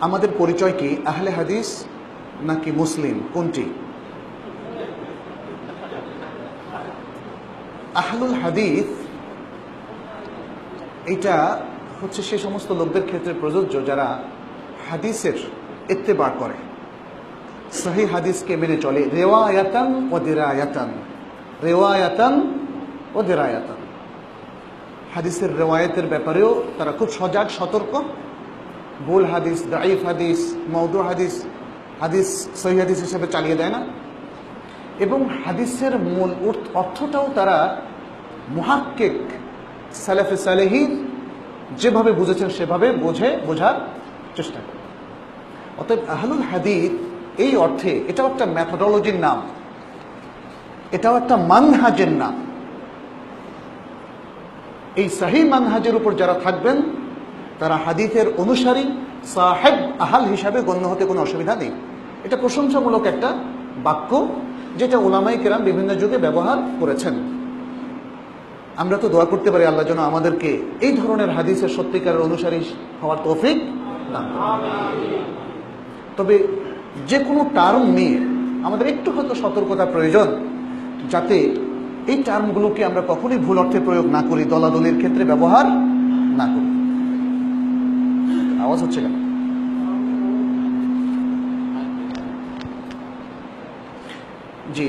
আমাদের পরিচয় কি আহলে হাদিস নাকি মুসলিম, কোনটি? আহলুল হাদিস এটা হচ্ছে সে সমস্ত লোকদের ক্ষেত্রে প্রযোজ্য যারা হাদিসের ইত্তেবা করে, সহি হাদিসকে মেনে চলে, রিওয়ায়াতান ও দিরায়াতান, রিওয়ায়াতান ও দিরায়াতান। হাদিসের রিওয়ায়াতের ব্যাপারেও তারা খুব সজাগ সতর্ক, ভুল হাদিস, দাঈফ হাদিস, মওদু হাদিস, হাদিস সহি হাদিস হিসেবে চালিয়ে দেয় না। এবং হাদিসের মূল অর্থটাও তারা মুহাক্কিক সালাফে সালেহীন যেভাবে বুঝেছেন সেভাবে বোঝার চেষ্টা করে। অতএব আহলুল হাদিস এই অর্থে এটাও একটা মেথোডোলজির নাম, এটাও একটা মানহাজের নাম। এই সহি মানহাজের উপর যারা থাকবেন তারা হাদিসের অনুসারী, সাহেব আহাল হিসাবে গণ্য হতে কোনো অসুবিধা নেই। এটা প্রশংসামূলক একটা বাক্য যেটা উলামায়ে কেরাম বিভিন্ন যুগে ব্যবহার করেছেন। আমরা তো দোয়া করতে পারি আল্লাহ যেন আমাদেরকে এই ধরনের হাদিসের সত্যিকারের অনুসারী হওয়ার তৌফিক দান করেন। তবে যে কোনো টার্ম নিয়ে আমাদের একটু হয়তো সতর্কতা প্রয়োজন, যাতে এই টার্মগুলোকে আমরা কখনোই ভুল অর্থে প্রয়োগ না করি, দলাদলির ক্ষেত্রে ব্যবহার না করি। আওয়াজ হচ্ছে কেন? জি।